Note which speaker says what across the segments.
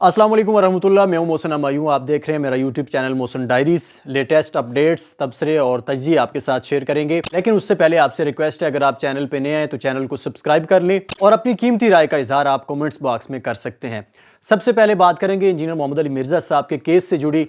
Speaker 1: अस्सलाम वालेकुम वरहमतुल्लाह। मैं हूं मोहसिन हमायूं। आप देख रहे हैं मेरा YouTube channel Mohsin Diaries. Latest updates, तबसरे और तजज़िये आपके साथ शेयर करेंगे, लेकिन उससे पहले आपसे रिक्वेस्ट है, अगर आप चैनल पे नए हैं तो चैनल को सब्सक्राइब कर लें और अपनी कीमती राय का इजहार आप कमेंट्स बॉक्स में कर सकते हैं। सबसे पहले बात करेंगे इंजीनियर मोहम्मद अली मिर्ज़ा साहब के केस से जुड़ी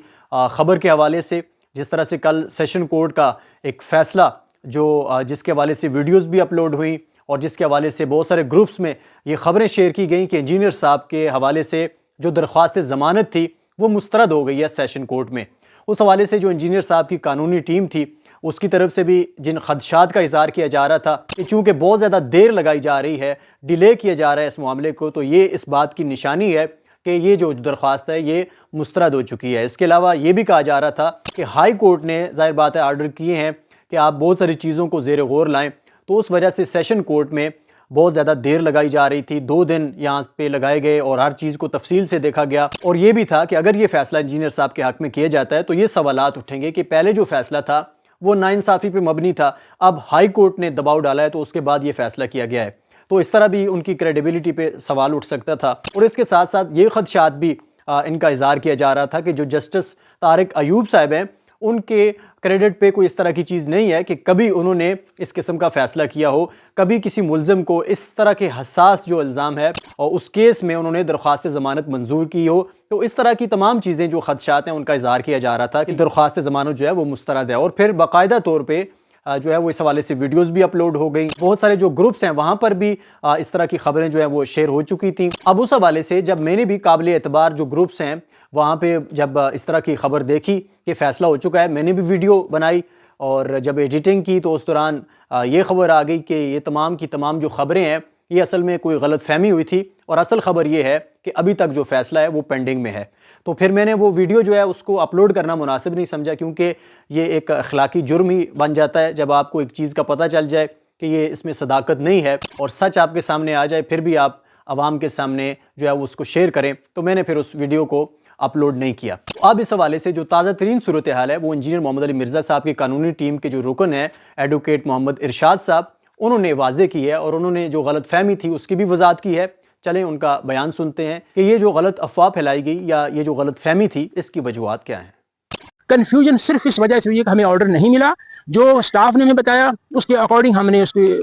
Speaker 1: ख़बर के हवाले से। जिस तरह से कल सेशन कोर्ट का एक फ़ैसला जिसके हवाले से वीडियोज़ भी अपलोड हुई और जिसके हवाले से बहुत सारे ग्रुप्स में ये ख़बरें शेयर की गई कि इंजीनियर साहब के हवाले से जो दरख्वास्त ज़मानत थी वो मुस्तरद हो गई है सेशन कोर्ट में। उस हवाले से जो इंजीनियर साहब की कानूनी टीम थी उसकी तरफ से भी जिन खदशात का इज़हार किया जा रहा था कि चूँकि बहुत ज़्यादा देर लगाई जा रही है, डिले किया जा रहा है इस मामले को, तो ये इस बात की निशानी है कि ये जो दरख्वास्त है ये मुस्तरद हो चुकी है। इसके अलावा ये भी कहा जा रहा था कि हाई कोर्ट ने ज़ाहिर बात है आर्डर किए हैं कि आप बहुत सारी चीज़ों को ज़ेर गौर लाएँ, तो उस वजह से सेशन कोर्ट में बहुत ज़्यादा देर लगाई जा रही थी। 2 दिन यहाँ पे लगाए गए और हर चीज़ को तफसील से देखा गया। और ये भी था कि अगर ये फ़ैसला इंजीनियर साहब के हक़ में किया जाता है तो ये सवालात उठेंगे कि पहले जो फ़ैसला था वो नाइंसाफ़ी पे मबनी था, अब हाई कोर्ट ने दबाव डाला है तो उसके बाद ये फ़ैसला किया गया है, तो इस तरह भी उनकी क्रेडिबिलिटी पे सवाल उठ सकता था। और इसके साथ साथ ये खदशात भी इनका इज़हार किया जा रहा था कि जो जस्टिस तारिक अयूब साहब हैं उनके क्रेडिट पे कोई इस तरह की चीज़ नहीं है कि कभी उन्होंने इस किस्म का फ़ैसला किया हो, कभी किसी मुल्ज़िम को इस तरह के हसास जो इल्ज़ाम है और उस केस में उन्होंने दरख्वास्त ज़मानत मंजूर की हो। तो इस तरह की तमाम चीज़ें जो खदशात हैं उनका इज़हार किया जा रहा था कि दरख्वास्त ज़मानत जो है वो मुस्तरद है। और फिर बाकायदा तौर पर जो है वो इस हवाले से वीडियोज़ भी अपलोड हो गई। बहुत सारे जो ग्रुप्स हैं वहाँ पर भी इस तरह की खबरें जो है वो शेयर हो चुकी थी। अब उस हवाले से जब मैंने भी काबिल एतबार जो ग्रुप्स हैं वहाँ पे जब इस तरह की खबर देखी कि फ़ैसला हो चुका है, मैंने भी वीडियो बनाई और जब एडिटिंग की तो उस दौरान ये खबर आ गई कि ये तमाम की तमाम जो खबरें हैं ये असल में कोई गलत फहमी हुई थी और असल खबर ये है कि अभी तक जो फ़ैसला है वो पेंडिंग में है। तो फिर मैंने वो वीडियो जो है उसको अपलोड करना मुनासिब नहीं समझा, क्योंकि ये एक अखलाकी जुर्म ही बन जाता है जब आपको एक चीज़ का पता चल जाए कि ये इसमें सदाकत नहीं है और सच आपके सामने आ जाए, फिर भी आप आवाम के सामने जो है वो उसको शेयर करें। तो मैंने फिर उस वीडियो को अपलोड नहीं किया। तो अब इस हवाले से जो ताज़ा तरीन सूरत हाल है वो इंजीनियर मोहम्मद अली मिर्ज़ा साहब की कानूनी टीम के जो रुकन है एडवोकेट मोहम्मद इरशाद साहब, उन्होंने वाज़े की है और उन्होंने जो गलत फहमी थी उसकी भी वजाहत की है। चलें उनका बयान सुनते हैं कि ये जो गलत अफवाह फैलाई गई या ये जो गलत फहमी थी इसकी वजूहात क्या हैं।
Speaker 2: कन्फ्यूजन सिर्फ इस वजह से हुई कि हमें ऑर्डर नहीं मिला, जो स्टाफ ने हमें बताया उसके अकॉर्डिंग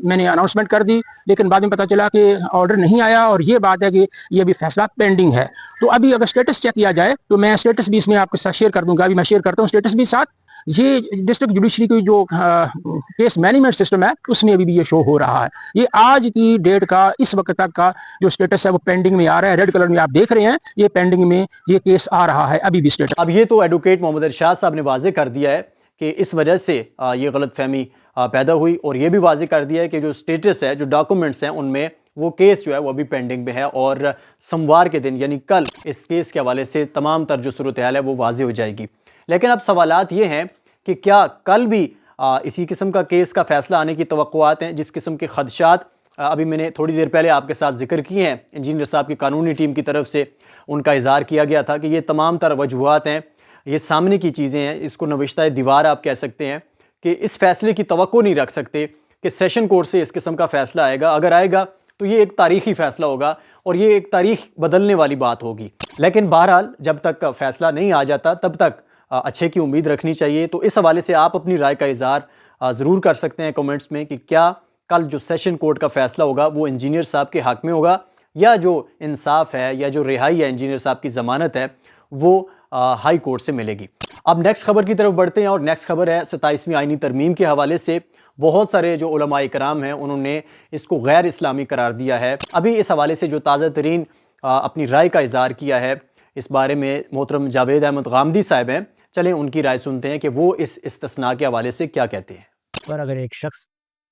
Speaker 2: मैंने अनाउंसमेंट कर दी, लेकिन बाद में पता चला कि ऑर्डर नहीं आया और ये बात है कि ये अभी फैसला पेंडिंग है। तो अभी अगर स्टेटस चेक किया जाए तो मैं स्टेटस भी इसमें आपके साथ शेयर कर दूंगा। अभी मैं शेयर करता हूँ स्टेटस भी साथ। ये डिस्ट्रिक्ट जुडिशरी की जो केस मैनेजमेंट सिस्टम है उसमें अभी भी ये शो हो रहा है। ये आज की डेट का इस वक्त तक का जो स्टेटस है वो पेंडिंग में आ रहा है। रेड कलर में आप देख रहे हैं ये पेंडिंग में ये केस आ रहा है अभी भी स्टेटस।
Speaker 1: अब ये तो एडवोकेट मोहम्मद इरशाद साहब ने वाजे कर दिया है कि इस वजह से ये गलत फहमी पैदा हुई और ये भी वाजे कर दिया है कि जो स्टेटस है, जो डॉक्यूमेंट्स हैं उनमें वो केस जो है वो अभी पेंडिंग में है और सोमवार के दिन यानी कल इस केस के हवाले से तमाम तर जो सूरत हाल है वो वाजे हो जाएगी। लेकिन अब सवालात ये हैं कि क्या कल भी इसी किस्म का केस का फ़ैसला आने की तवक्कुआत हैं। जिस किस्म के खदशात अभी मैंने थोड़ी देर पहले आपके साथ जिक्र किए हैं, इंजीनियर साहब की कानूनी टीम की तरफ से उनका इज़हार किया गया था कि ये तमाम तर वजूहात हैं, ये सामने की चीज़ें हैं, इसको नविश्ता दीवार आप कह सकते हैं कि इस फ़ैसले की तवक्को नहीं रख सकते कि सेशन कोर्ट से इस किस्म का फ़ैसला आएगा। अगर आएगा तो ये एक तारीख़ी फ़ैसला होगा और ये एक तारीख़ बदलने वाली बात होगी। लेकिन बहरहाल जब तक फ़ैसला नहीं आ जाता तब तक अच्छे की उम्मीद रखनी चाहिए। तो इस हवाले से आप अपनी राय का इज़हार ज़रूर कर सकते हैं कमेंट्स में कि क्या कल जो सेशन कोर्ट का फ़ैसला होगा वो इंजीनियर साहब के हक़ में होगा या जो इंसाफ है या जो रिहाई है इंजीनियर साहब की ज़मानत है वो हाई कोर्ट से मिलेगी। अब नेक्स्ट खबर की तरफ बढ़ते हैं और नेक्स्ट खबर है 27वीं आईनी तरमीम के हवाले से। बहुत सारे जो उलमाए कराम हैं उन्होंने इसको गैर इस्लामी करार दिया है। अभी इस हवाले से जो ताज़ा तरीन अपनी राय का इज़हार किया है इस बारे में मोहतरम जावेद अहमद गामदी साहब हैं। चलें उनकी राय सुनते हैं कि वो इस इस्तिस्ना के हवाले से क्या कहते हैं।
Speaker 3: पर अगर एक शख्स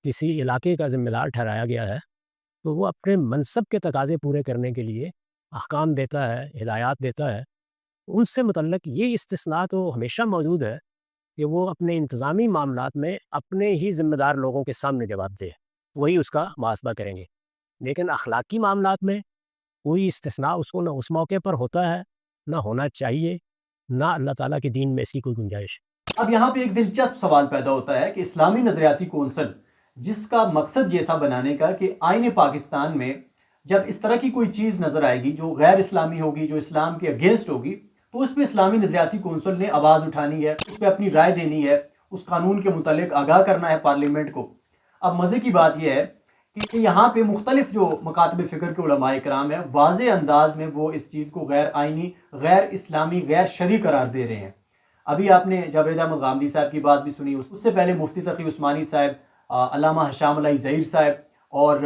Speaker 3: किसी इलाके का ज़िम्मेदार ठहराया गया है तो वो अपने मनसब के तकाज़े पूरे करने के लिए अहकाम देता है, हिदायत देता है। उनसे मुतल्लक ये इस्तिस्ना तो हमेशा मौजूद है कि वो अपने इंतज़ामी मामलात में अपने ही ज़िम्मेदार लोगों के सामने जवाब दे, वही उसका मुहासबा करेंगे। लेकिन अखलाकी मामलात में कोई इस्तिस्ना उसको ना उस मौके पर होता है, ना होना चाहिए, ना अल्लाह ताला के दीन में इसकी कोई गुंजाइश।
Speaker 1: अब यहाँ पे एक दिलचस्प सवाल पैदा होता है कि इस्लामी नजरियाती कौंसल जिसका मकसद ये था बनाने का कि आईने पाकिस्तान में جب اس طرح کی کوئی چیز نظر آئے گی جو غیر اسلامی ہوگی، جو اسلام کے اگینسٹ ہوگی، تو اس پہ اسلامی نظریاتی کونسل نے آواز اٹھانی ہے، اس پہ اپنی رائے دینی ہے، اس قانون کے متعلق آگاہ کرنا ہے پارلیمنٹ کو۔ اب مزے کی بات یہ ہے کہ یہاں پہ مختلف جو مکاتب فکر کے علماء کرام ہیں واضح انداز میں وہ اس چیز کو غیر آئینی، غیر اسلامی، غیر شرعی قرار دے رہے ہیں۔ ابھی آپ نے جاوید احمد غامدی صاحب کی بات بھی سنی، اس سے پہلے مفتی تقی عثمانی صاحب، علامہ ہشام علی ظہیر صاحب اور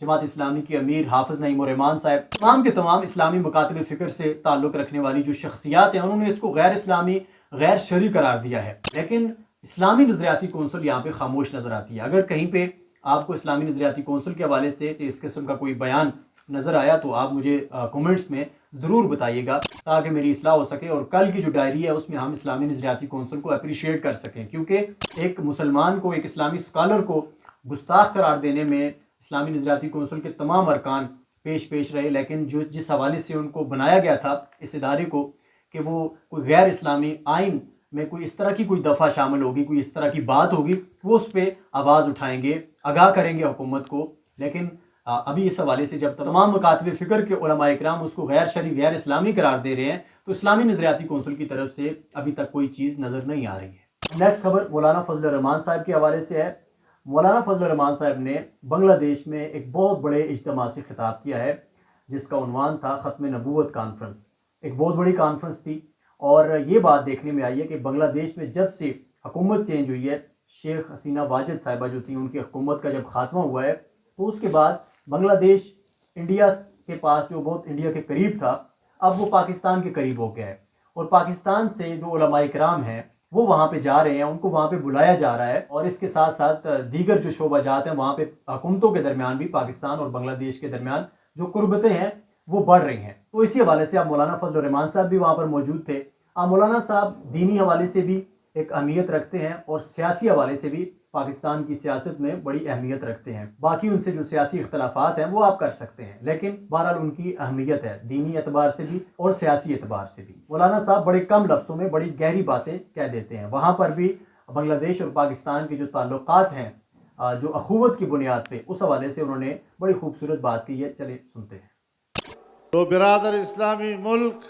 Speaker 1: جماعت اسلامی کے امیر حافظ نعیم الرحمان صاحب، تمام کے تمام اسلامی مکاتب فکر سے تعلق رکھنے والی جو شخصیات ہیں انہوں نے اس کو غیر اسلامی، غیر شرعی قرار دیا ہے۔ لیکن اسلامی نظریاتی کونسل یہاں پہ خاموش نظر آتی ہے۔ اگر کہیں پہ آپ کو اسلامی نظریاتی کونسل کے حوالے سے اس قسم کا کوئی بیان نظر آیا تو آپ مجھے کومنٹس میں ضرور بتائیے گا تاکہ میری اصلاح ہو سکے، اور کل کی جو ڈائری ہے اس میں ہم اسلامی نظریاتی کونسل کو اپریشیٹ کر سکیں، کیونکہ ایک مسلمان کو، ایک اسلامی اسکالر کو گستاخ قرار دینے میں اسلامی نظریاتی کونسل کے تمام ارکان پیش رہے، لیکن جس حوالے سے ان کو بنایا گیا تھا اس ادارے کو کہ وہ کوئی غیر اسلامی آئین میں کوئی اس طرح کی کوئی دفعہ شامل ہوگی، کوئی اس طرح کی بات ہوگی، وہ اس پہ آواز اٹھائیں گے، آگاہ کریں گے حکومت کو۔ لیکن ابھی اس حوالے سے جب تمام مکاتب فکر کے علماء اکرام اس کو غیر شرعی، غیر اسلامی قرار دے رہے ہیں، تو اسلامی نظریاتی کونسل کی طرف سے ابھی تک کوئی چیز نظر نہیں آ رہی ہے۔ نیکسٹ خبر مولانا فضل الرحمان صاحب کے حوالے سے ہے۔ مولانا فضل الرحمان صاحب نے بنگلہ دیش میں ایک بہت بڑے اجتماع سے خطاب کیا ہے جس کا عنوان تھا ختم نبوت کانفرنس۔ ایک بہت بڑی کانفرنس تھی، اور یہ بات دیکھنے میں آئی ہے کہ بنگلہ دیش میں جب سے حکومت چینج ہوئی ہے، شیخ حسینہ واجد صاحبہ جو تھیں ان کی حکومت کا جب خاتمہ ہوا ہے، تو اس کے بعد بنگلہ دیش انڈیا کے پاس جو بہت انڈیا کے قریب تھا، اب وہ پاکستان کے قریب ہو گیا ہے، اور پاکستان سے جو علماء کرام ہیں وہ وہاں پہ جا رہے ہیں، ان کو وہاں پہ بلایا جا رہا ہے، اور اس کے ساتھ ساتھ دیگر جو شعبہ جات ہیں وہاں پہ حکومتوں کے درمیان بھی، پاکستان اور بنگلہ دیش کے درمیان جو قربتیں ہیں وہ بڑھ رہی ہیں۔ تو اسی حوالے سے اب مولانا فضل الرحمان صاحب بھی وہاں پر موجود تھے۔ اب مولانا صاحب دینی حوالے سے بھی ایک اہمیت رکھتے ہیں اور سیاسی حوالے سے بھی پاکستان کی سیاست میں بڑی اہمیت رکھتے ہیں۔ باقی ان سے جو سیاسی اختلافات ہیں وہ آپ کر سکتے ہیں، لیکن بہرحال ان کی اہمیت ہے دینی اعتبار سے بھی اور سیاسی اعتبار سے بھی۔ مولانا صاحب بڑے کم لفظوں میں بڑی گہری باتیں کہہ دیتے ہیں۔ وہاں پر بھی بنگلہ دیش اور پاکستان کے جو تعلقات ہیں جو اخوت کی بنیاد پہ، اس حوالے سے انہوں نے بڑی خوبصورت بات کی ہے، چلے سنتے ہیں۔
Speaker 4: تو برادر اسلامی ملک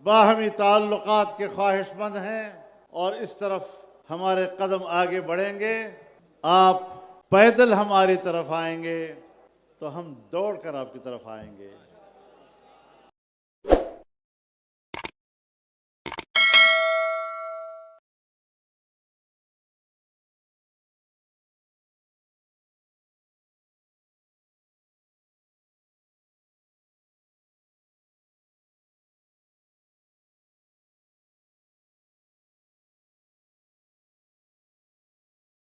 Speaker 4: باہمی تعلقات کے خواہش مند ہیں، اور اس طرف ہمارے قدم آگے بڑھیں گے۔ آپ پیدل ہماری طرف آئیں گے تو ہم دوڑ کر آپ کی طرف آئیں گے۔